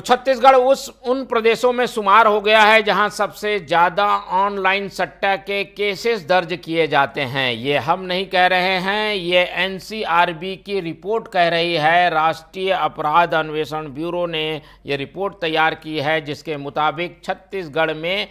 तो छत्तीसगढ़ उन प्रदेशों में शुमार हो गया है जहां सबसे ज़्यादा ऑनलाइन सट्टा के केसेस दर्ज किए जाते हैं। ये हम नहीं कह रहे हैं, ये एनसीआरबी की रिपोर्ट कह रही है। राष्ट्रीय अपराध अन्वेषण ब्यूरो ने ये रिपोर्ट तैयार की है, जिसके मुताबिक छत्तीसगढ़ में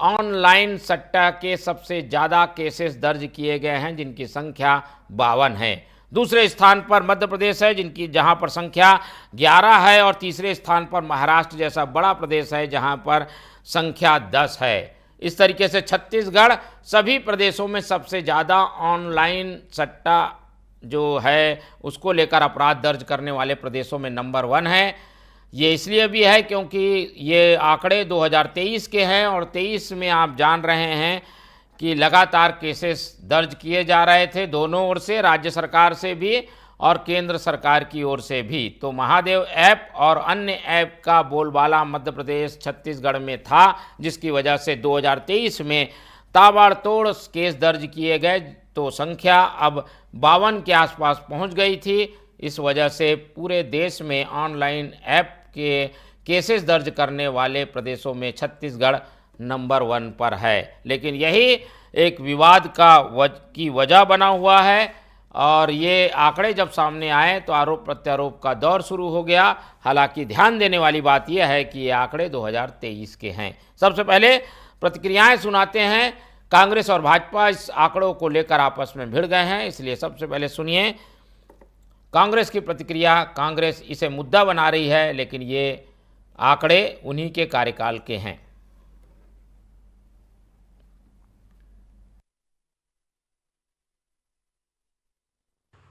ऑनलाइन सट्टा के सबसे ज़्यादा केसेस दर्ज किए गए हैं, जिनकी संख्या 52 है। दूसरे स्थान पर मध्य प्रदेश है, जहां पर संख्या 11 है, और तीसरे स्थान पर महाराष्ट्र जैसा बड़ा प्रदेश है, जहां पर संख्या 10 है। इस तरीके से छत्तीसगढ़ सभी प्रदेशों में सबसे ज़्यादा ऑनलाइन सट्टा जो है उसको लेकर अपराध दर्ज करने वाले प्रदेशों में नंबर 1 है। ये इसलिए भी है क्योंकि ये आंकड़े 2023 के हैं, और 23 में आप जान रहे हैं कि लगातार केसेस दर्ज किए जा रहे थे, दोनों ओर से, राज्य सरकार से भी और केंद्र सरकार की ओर से भी। तो महादेव ऐप और अन्य ऐप का बोलबाला मध्य प्रदेश छत्तीसगढ़ में था, जिसकी वजह से 2023 में ताबड़तोड़ केस दर्ज किए गए, तो संख्या अब 52 के आसपास पहुंच गई थी। इस वजह से पूरे देश में ऑनलाइन ऐप के केसेस दर्ज करने वाले प्रदेशों में छत्तीसगढ़ नंबर 1 पर है। लेकिन यही एक विवाद की वजह बना हुआ है, और ये आंकड़े जब सामने आए तो आरोप प्रत्यारोप का दौर शुरू हो गया। हालांकि ध्यान देने वाली बात यह है कि ये आंकड़े 2023 के हैं। सबसे पहले प्रतिक्रियाएं सुनाते हैं। कांग्रेस और भाजपा इस आंकड़ों को लेकर आपस में भिड़ गए हैं, इसलिए सबसे पहले सुनिए कांग्रेस की प्रतिक्रिया। कांग्रेस इसे मुद्दा बना रही है, लेकिन ये आंकड़े उन्हीं के कार्यकाल के हैं।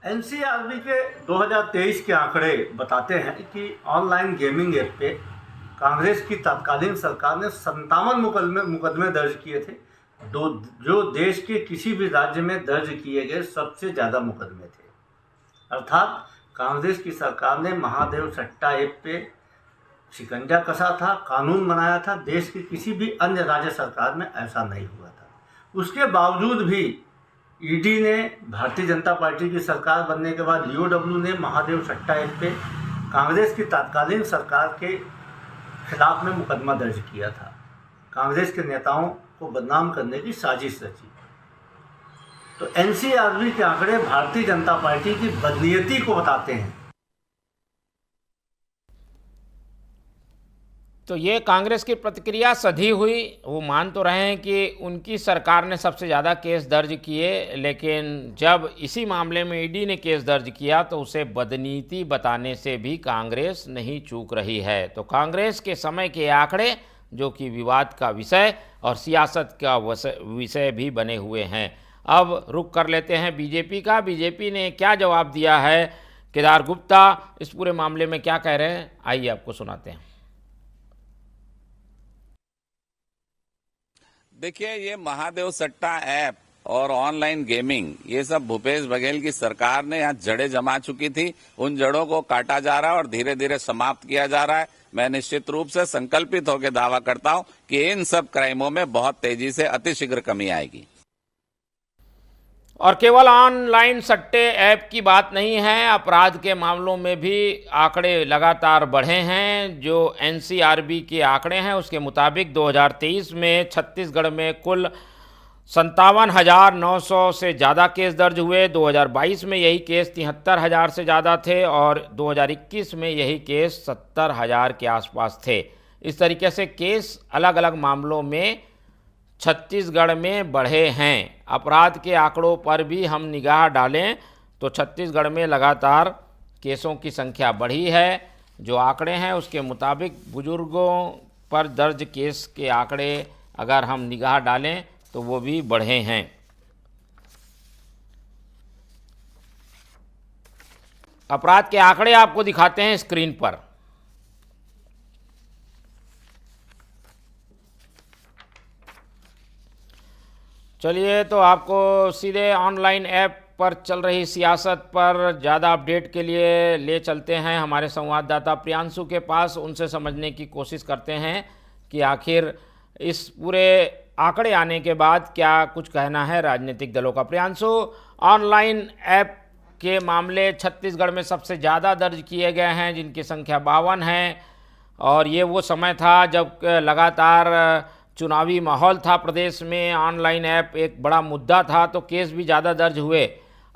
एनसीआरबी के 2023 के आंकड़े बताते हैं कि ऑनलाइन गेमिंग ऐप पे कांग्रेस की तत्कालीन सरकार ने 57 मुकदमे दर्ज किए थे, जो देश के किसी भी राज्य में दर्ज किए गए सबसे ज़्यादा मुकदमे थे। अर्थात कांग्रेस की सरकार ने महादेव सट्टा ऐप पे शिकंजा कसा था, कानून बनाया था। देश की किसी भी अन्य राज्य सरकार में ऐसा नहीं हुआ था। उसके बावजूद भी ईडी ने, भारतीय जनता पार्टी की सरकार बनने के बाद ईओडब्ल्यू ने महादेव सट्टा ऐप पे कांग्रेस की तत्कालीन सरकार के खिलाफ में मुकदमा दर्ज किया था। कांग्रेस के नेताओं को बदनाम करने की साजिश रची। तो एनसीआरबी के आंकड़े भारतीय जनता पार्टी की बदनीयती को बताते हैं। तो ये कांग्रेस की प्रतिक्रिया सधी हुई। वो मान तो रहे हैं कि उनकी सरकार ने सबसे ज़्यादा केस दर्ज किए, लेकिन जब इसी मामले में ईडी ने केस दर्ज किया तो उसे बदनीति बताने से भी कांग्रेस नहीं चूक रही है। तो कांग्रेस के समय के आंकड़े, जो कि विवाद का विषय और सियासत का विषय भी बने हुए हैं। अब रुख कर लेते हैं बीजेपी का। बीजेपी ने क्या जवाब दिया है, केदार गुप्ता इस पूरे मामले में क्या कह रहे हैं, आइए आपको सुनाते हैं। देखिए, ये महादेव सट्टा ऐप और ऑनलाइन गेमिंग, ये सब भूपेश बघेल की सरकार ने यहाँ जड़ें जमा चुकी थी। उन जड़ों को काटा जा रहा है और धीरे धीरे समाप्त किया जा रहा है। मैं निश्चित रूप से संकल्पित होकर दावा करता हूं कि इन सब क्राइमों में बहुत तेजी से अतिशीघ्र कमी आएगी। और केवल ऑनलाइन सट्टे ऐप की बात नहीं है, अपराध के मामलों में भी आंकड़े लगातार बढ़े हैं। जो एनसीआरबी के आंकड़े हैं उसके मुताबिक 2023 में छत्तीसगढ़ में कुल 57,900 से ज़्यादा केस दर्ज हुए। 2022 में यही केस 73,000 से ज़्यादा थे, और 2021 में यही केस 70,000 के आसपास थे। इस तरीके से केस अलग अलग मामलों में छत्तीसगढ़ में बढ़े हैं। अपराध के आंकड़ों पर भी हम निगाह डालें तो छत्तीसगढ़ में लगातार केसों की संख्या बढ़ी है। जो आंकड़े हैं उसके मुताबिक बुजुर्गों पर दर्ज केस के आंकड़े अगर हम निगाह डालें तो वो भी बढ़े हैं। अपराध के आंकड़े आपको दिखाते हैं स्क्रीन पर। चलिए, तो आपको सीधे ऑनलाइन ऐप पर चल रही सियासत पर ज़्यादा अपडेट के लिए ले चलते हैं हमारे संवाददाता प्रियांशु के पास। उनसे समझने की कोशिश करते हैं कि आखिर इस पूरे आंकड़े आने के बाद क्या कुछ कहना है राजनीतिक दलों का। प्रियांशु, ऑनलाइन ऐप के मामले छत्तीसगढ़ में सबसे ज़्यादा दर्ज किए गए हैं, जिनकी संख्या 52 है, और ये वो समय था जब लगातार चुनावी माहौल था प्रदेश में, ऑनलाइन ऐप एक बड़ा मुद्दा था, तो केस भी ज़्यादा दर्ज हुए।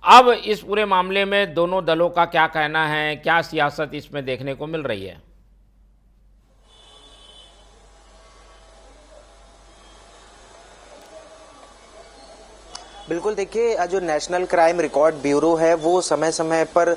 अब इस पूरे मामले में दोनों दलों का क्या कहना है, क्या सियासत इसमें देखने को मिल रही है? बिल्कुल, देखिए जो नेशनल क्राइम रिकॉर्ड ब्यूरो है वो समय समय पर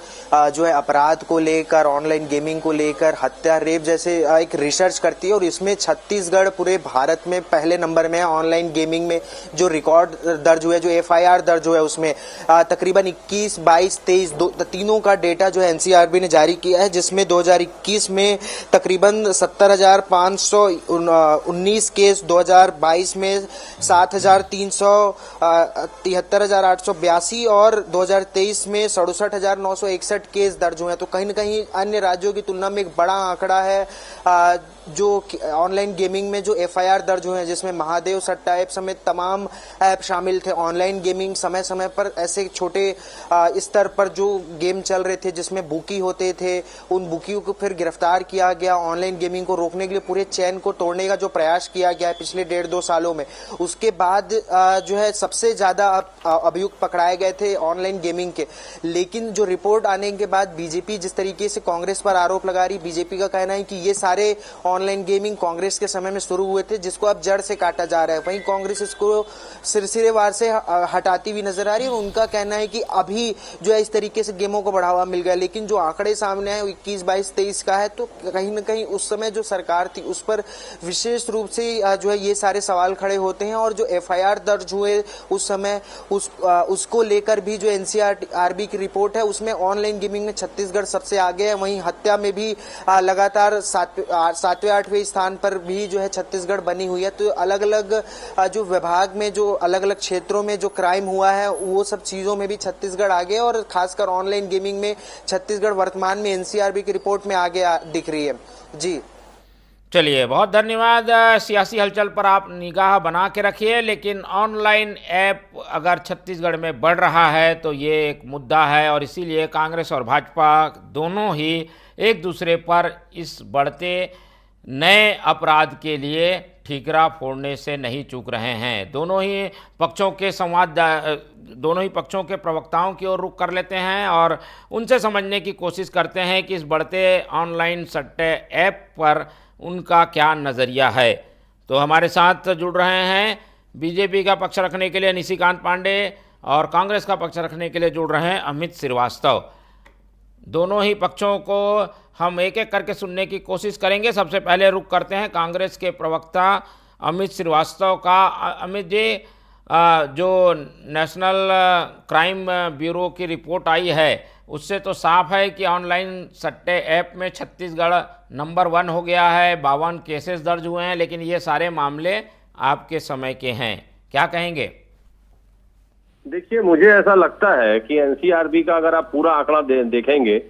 जो है अपराध को लेकर, ऑनलाइन गेमिंग को लेकर, हत्या, रेप जैसे एक रिसर्च करती है और इसमें छत्तीसगढ़ पूरे भारत में पहले नंबर में है। ऑनलाइन गेमिंग में जो रिकॉर्ड दर्ज हुए, जो FIR दर्ज हुआ है उसमें तकरीबन 21, 22, 23 तीनों का डेटा जो है NCRB ने जारी किया है, जिसमें 2021 में तकरीबन 70,519 केस, 2022 में 73,882 और 2023 में 67,961 केस दर्ज हुए हैं। तो कहीं न कहीं अन्य राज्यों की तुलना में एक बड़ा आंकड़ा है जो ऑनलाइन गेमिंग में जो FIR दर्ज हुए हैं, जिसमें महादेव सट्टा ऐप समेत तमाम ऐप शामिल थे। ऑनलाइन गेमिंग समय समय पर ऐसे छोटे स्तर पर जो गेम चल रहे थे जिसमें बुकी होते थे, उन बुकियों को फिर गिरफ्तार किया गया। ऑनलाइन गेमिंग को रोकने के लिए पूरे चैन को तोड़ने का जो प्रयास किया गया है पिछले 1.5-2 सालों में, उसके बाद जो है सबसे ज्यादा अभियुक्त पकड़ाए गए थे ऑनलाइन गेमिंग के। लेकिन जो रिपोर्ट आने के बाद बीजेपी जिस तरीके से कांग्रेस पर आरोप लगा रही, बीजेपी का कहना है कि ये सारे ऑनलाइन गेमिंग कांग्रेस के समय में शुरू हुए थे, जिसको अब जड़ से काटा जा रहा है। वहीं कांग्रेस इसको सिरसिरेवार से हटाती हुई नजर आ रही है। उनका कहना है कि अभी जो है इस तरीके से गेमों को बढ़ावा मिल गया, लेकिन जो आंकड़े सामने आए 21, 22, 23 का है, तो कहीं ना कहीं उस समय जो सरकार थी उस पर विशेष रूप से जो है ये सारे सवाल खड़े होते हैं। और जो FIR दर्ज हुए उस समय उसको लेकर भी जो NCRB की रिपोर्ट है उसमें ऑनलाइन गेमिंग में छत्तीसगढ़ सबसे आगे है। वहीं हत्या में भी लगातार 7वें 8वें स्थान पर भी जो है छत्तीसगढ़ बनी हुई है। तो अलग अलग जो विभाग में जो अलग अलग क्षेत्रों में जो क्राइम हुआ है वो सब चीजों में भी छत्तीसगढ़ आगे है, और खासकर ऑनलाइन गेमिंग में छत्तीसगढ़ वर्तमान में NCRB की रिपोर्ट में आगे दिख रही है। जी चलिए, बहुत धन्यवाद। सियासी हलचल पर आप निगाह बना के रखिए, लेकिन ऑनलाइन ऐप अगर छत्तीसगढ़ में बढ़ रहा है तो ये एक मुद्दा है, और इसीलिए कांग्रेस और भाजपा दोनों ही एक दूसरे पर इस बढ़ते नए अपराध के लिए ठीकरा फोड़ने से नहीं चूक रहे हैं। दोनों ही पक्षों के प्रवक्ताओं की ओर रुख कर लेते हैं और उनसे समझने की कोशिश करते हैं कि इस बढ़ते ऑनलाइन सट्टे ऐप पर उनका क्या नज़रिया है। तो हमारे साथ जुड़ रहे हैं बीजेपी का पक्ष रखने के लिए निशिकांत पांडे और कांग्रेस का पक्ष रखने के लिए जुड़ रहे हैं अमित श्रीवास्तव। दोनों ही पक्षों को हम एक एक करके सुनने की कोशिश करेंगे। सबसे पहले रुख करते हैं कांग्रेस के प्रवक्ता अमित श्रीवास्तव का। अमित जी, जो नेशनल क्राइम ब्यूरो की रिपोर्ट आई है उससे तो साफ है कि ऑनलाइन सट्टे ऐप में छत्तीसगढ़ नंबर 1 हो गया है, 52 केसेस दर्ज हुए हैं, लेकिन ये सारे मामले आपके समय के हैं, क्या कहेंगे? देखिए, मुझे ऐसा लगता है कि NCRB का अगर आप पूरा आंकड़ा देखेंगे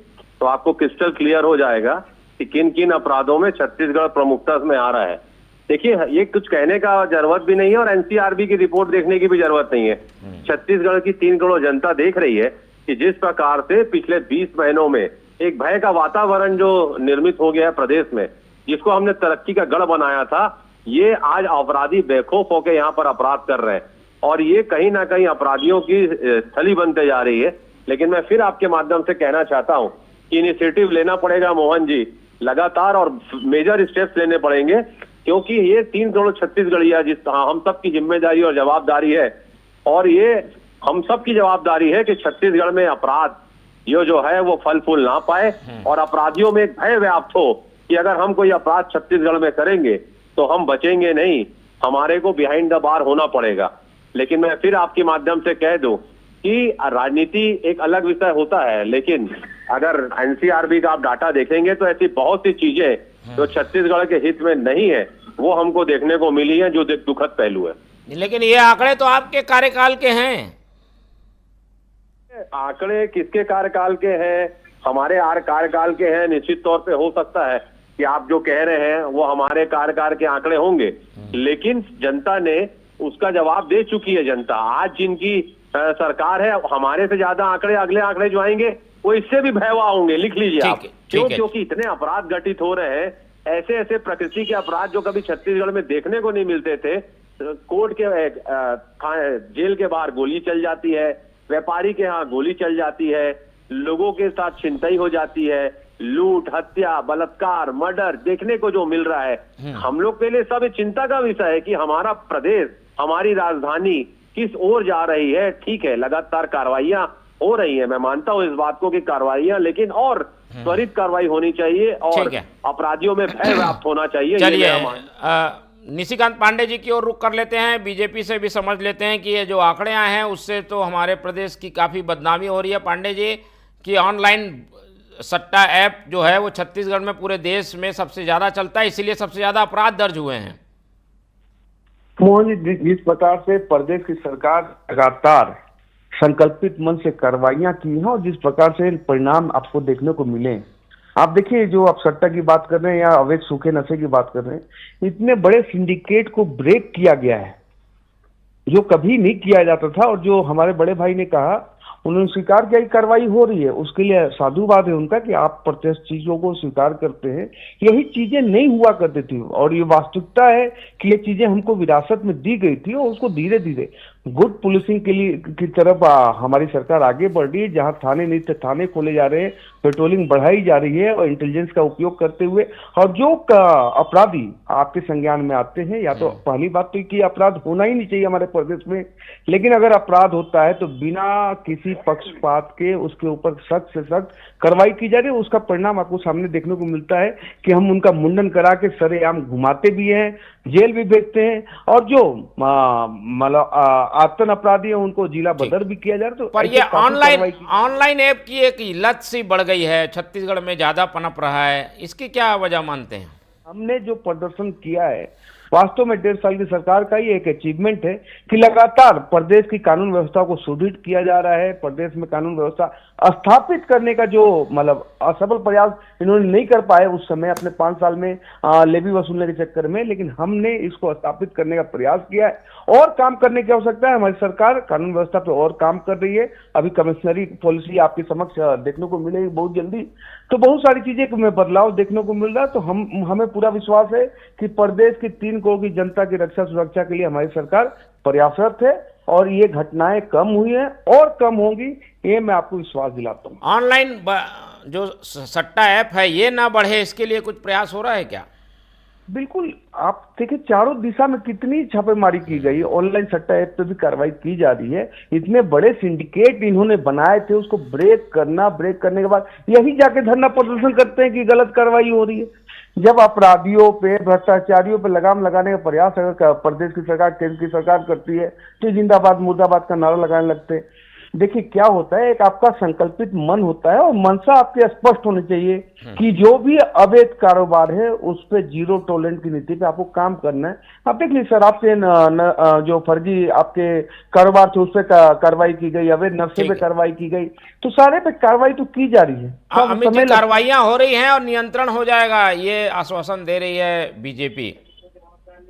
तो आपको क्रिस्टल क्लियर हो जाएगा कि किन किन अपराधों में छत्तीसगढ़ प्रमुखता में आ रहा है। देखिए, ये कुछ कहने का जरूरत भी नहीं है और NCRB की रिपोर्ट देखने की भी जरूरत नहीं है। छत्तीसगढ़ की 3 करोड़ जनता देख रही है कि जिस प्रकार से पिछले 20 महीनों में एक भय का वातावरण जो निर्मित हो गया है प्रदेश में, जिसको हमने तरक्की का गढ़ बनाया था, ये आज अपराधी बेखौफ होकर यहाँ पर अपराध कर रहे हैं और ये कहीं ना कहीं अपराधियों की स्थली बनते जा रही है। लेकिन मैं फिर आपके माध्यम से कहना चाहता हूँ कि इनिशिएटिव लेना पड़ेगा मोहन जी, लगातार, और मेजर स्टेप्स लेने पड़ेंगे, क्योंकि ये 3 करोड़ छत्तीसगढ़िया जिस हम सब की जिम्मेदारी और जवाबदारी है, और ये हम सब की जवाबदारी है कि छत्तीसगढ़ में अपराध ये जो है वो फल फूल ना पाए और अपराधियों में एक भय व्याप्त हो कि अगर हम कोई अपराध छत्तीसगढ़ में करेंगे तो हम बचेंगे नहीं, हमारे को बिहाइंड द बार होना पड़ेगा। लेकिन मैं फिर आपके माध्यम से कह दूं कि राजनीति एक अलग विषय होता है, लेकिन अगर NCRB का आप डाटा देखेंगे तो ऐसी बहुत सी चीजें जो छत्तीसगढ़ के हित में नहीं है वो हमको देखने को मिली है, जो दुखद पहलू है। लेकिन ये आंकड़े तो आपके कार्यकाल के हैं। आंकड़े किसके कार्यकाल के हैं? हमारे कार्यकाल के हैं। निश्चित तौर पे हो सकता है कि आप जो कह रहे हैं वो हमारे कार्यकाल के आंकड़े होंगे, लेकिन जनता ने उसका जवाब दे चुकी है। जनता आज जिनकी सरकार है, हमारे से ज्यादा अगले आंकड़े जो आएंगे वो इससे भी भयावह होंगे। लिख लीजिए आप। क्यों? क्योंकि इतने अपराध घटित हो रहे हैं, ऐसे ऐसे प्रकृति के अपराध जो कभी छत्तीसगढ़ में देखने को नहीं मिलते थे। कोर्ट के जेल के बाहर गोली चल जाती है, व्यापारी के यहाँ गोली चल जाती है, लोगों के साथ छिनतई हो जाती है, लूट, हत्या, बलात्कार, मर्डर देखने को जो मिल रहा है। हम लोग के लिए सब चिंता का विषय है कि हमारा प्रदेश, हमारी राजधानी किस ओर जा रही है। ठीक है, लगातार कार्रवाइयां हो रही है, मैं मानता हूं इस बात को कि कार्रवाइयां, लेकिन और त्वरित कार्रवाई होनी चाहिए और अपराधियों में भय व्याप्त होना चाहिए। चलिए निशिकांत पांडे जी की ओर रुख कर लेते हैं, बीजेपी से भी समझ लेते हैं कि ये जो आंकड़े आए हैं उससे तो हमारे प्रदेश की काफ़ी बदनामी हो रही है। पांडे जी कि ऑनलाइन सट्टा ऐप जो है वो छत्तीसगढ़ में पूरे देश में सबसे ज़्यादा चलता है, इसीलिए सबसे ज़्यादा अपराध दर्ज हुए हैं। मोहन जी, जिस प्रकार से प्रदेश की सरकार लगातार संकल्पित मन से कार्रवाइयां की हैं और जिस प्रकार से परिणाम आपको देखने को मिले, आप देखिए जो आप सट्टा की बात कर रहे हैं या अवैध सूखे नशे की बात कर रहे हैं, इतने बड़े सिंडिकेट को ब्रेक किया गया है जो कभी नहीं किया जाता था। और जो हमारे बड़े भाई ने कहा, उन्होंने स्वीकार किया कि कार्रवाई हो रही है, उसके लिए साधुवाद है उनका कि आप प्रत्यक्ष चीजों को स्वीकार करते हैं। यही चीजें नहीं हुआ करती थी और ये वास्तविकता है कि ये चीजें हमको विरासत में दी गई थी और उसको धीरे धीरे गुड पुलिसिंग के लिए की तरफ हमारी सरकार आगे बढ़ रही है। जहां थाने नहीं थे थाने खोले जा रहे हैं, पेट्रोलिंग बढ़ाई जा रही है और इंटेलिजेंस का उपयोग करते हुए। और जो अपराधी आपके संज्ञान में आते हैं, या तो पहली बात तो कि अपराध होना ही नहीं चाहिए हमारे प्रदेश में, लेकिन अगर अपराध होता है तो बिना किसी पक्षपात के उसके ऊपर सख्त से सख्त कार्रवाई की जा रही है। उसका परिणाम आपको सामने देखने को मिलता है कि हम उनका मुंडन करा के सरेआम घुमाते भी हैं, जेल भी भेजते हैं, और जो मतलब आतन अपराधी है उनको जिला बदर भी किया जा रहा है। तो पर ये ऑनलाइन ऐप की एक लत सी बढ़ गई है, छत्तीसगढ़ में ज्यादा पनप रहा है, इसकी क्या वजह मानते हैं? हमने जो प्रदर्शन किया है वास्तव में 1.5 साल की सरकार का ही एक अचीवमेंट है कि लगातार प्रदेश की कानून व्यवस्था को सुदृढ़ किया जा रहा है। प्रदेश में कानून व्यवस्था स्थापित करने का जो मतलब असफल प्रयास इन्होंने नहीं कर पाए उस समय अपने 5 साल में लेवी वसूलने के चक्कर में, लेकिन हमने इसको स्थापित करने का प्रयास किया है और काम करने की आवश्यकता है। हमारी सरकार कानून व्यवस्था पे और काम कर रही है। अभी कमिश्नरी पॉलिसी आपके समक्ष देखने को मिलेगी बहुत जल्दी। तो बहुत सारी चीजें में बदलाव देखने को मिल रहा है। तो हमें पूरा विश्वास है कि प्रदेश की 3 करोड़ की जनता की रक्षा सुरक्षा के लिए हमारी सरकार प्रयासरत है और ये घटनाएं कम हुई हैं और कम होंगी, ये मैं आपको विश्वास दिलाता हूँ। ऑनलाइन जो सट्टा ऐप है ये ना बढ़े, इसके लिए कुछ प्रयास हो रहा है क्या? बिल्कुल, आप देखिए चारों दिशा में कितनी छापेमारी की गई, ऑनलाइन सट्टा ऐप पे भी कार्रवाई की जा रही है। इतने बड़े सिंडिकेट इन्होंने बनाए थे, उसको ब्रेक करने के बाद यही जाके धरना प्रदर्शन करते हैं कि गलत कार्रवाई हो रही है। जब अपराधियों पे, भ्रष्टाचारियों पे लगाम लगाने का प्रयास अगर प्रदेश की सरकार, केंद्र की सरकार करती है तो जिंदाबाद मुर्दाबाद का नारा लगाने लगते हैं। देखिए क्या होता है, एक आपका संकल्पित मन होता है और मनसा आपके स्पष्ट होनी चाहिए कि जो भी अवैध कारोबार है उस पे जीरो टॉलरेंस की नीति पे आपको काम करना है। आप देख लीजिए सर, आपके जो फर्जी आपके कारोबार थे उस पे कार्रवाई की गई, अवैध नक्शे पे कार्रवाई की गई, तो सारे पे कार्रवाई तो की जा रही है। अमित जी, कार्रवाइयां हो रही हैं और नियंत्रण हो जाएगा, ये आश्वासन दे रही है बीजेपी।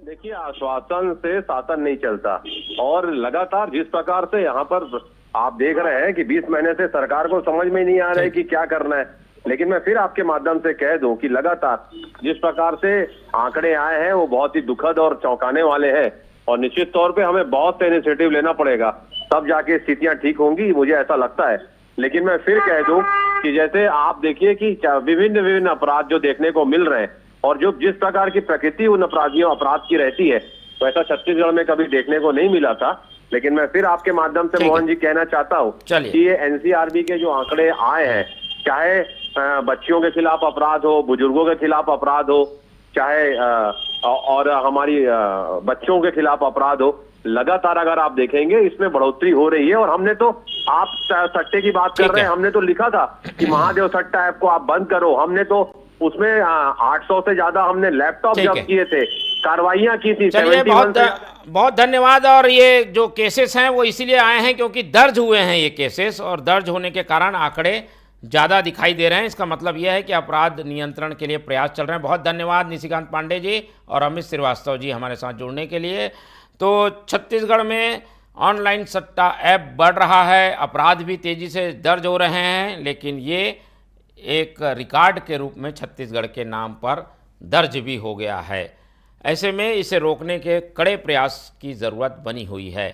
देखिए, आश्वासन से शासन नहीं चलता और लगातार जिस प्रकार से यहाँ पर आप देख रहे हैं कि 20 महीने से सरकार को समझ में नहीं आ रहा है कि क्या करना है। लेकिन मैं फिर आपके माध्यम से कह दूं कि लगातार जिस प्रकार से आंकड़े आए हैं वो बहुत ही दुखद और चौंकाने वाले हैं और निश्चित तौर पे हमें बहुत से इनिशिएटिव लेना पड़ेगा, तब जाके स्थितियां ठीक होंगी, मुझे ऐसा लगता है। लेकिन मैं फिर कह दूं कि जैसे आप देखिए कि विभिन्न अपराध जो देखने को मिल रहे हैं और जो जिस प्रकार की प्रकृति उन अपराध की रहती है, वैसा छत्तीसगढ़ में कभी देखने को नहीं मिला था। लेकिन मैं फिर आपके माध्यम से मोहन जी कहना चाहता हूँ कि ये एनसीआरबी के जो आंकड़े आए हैं, चाहे बच्चियों के खिलाफ अपराध हो, बुजुर्गों के खिलाफ अपराध हो, चाहे और हमारी बच्चों के खिलाफ अपराध हो, लगातार अगर आप देखेंगे इसमें बढ़ोतरी हो रही है। और हमने तो, आप सट्टे की बात कर रहे हैं, हमने तो लिखा था कि महादेव सट्टा ऐप को आप बंद करो। हमने तो उसमें 800 से ज्यादा हमने लैपटॉप जब्त किए थे, कार्रवाइयां की थी। चलिए, बहुत धन्यवाद। और ये जो केसेस हैं वो इसीलिए आए हैं क्योंकि दर्ज हुए हैं ये केसेस, और दर्ज होने के कारण आंकड़े ज़्यादा दिखाई दे रहे हैं। इसका मतलब यह है कि अपराध नियंत्रण के लिए प्रयास चल रहे हैं। बहुत धन्यवाद निशिकांत पांडे जी और अमित श्रीवास्तव जी हमारे साथ जुड़ने के लिए। तो छत्तीसगढ़ में ऑनलाइन सट्टा ऐप बढ़ रहा है, अपराध भी तेज़ी से दर्ज हो रहे हैं, लेकिन ये एक रिकॉर्ड के रूप में छत्तीसगढ़ के नाम पर दर्ज भी हो गया है। ऐसे में इसे रोकने के कड़े प्रयास की ज़रूरत बनी हुई है।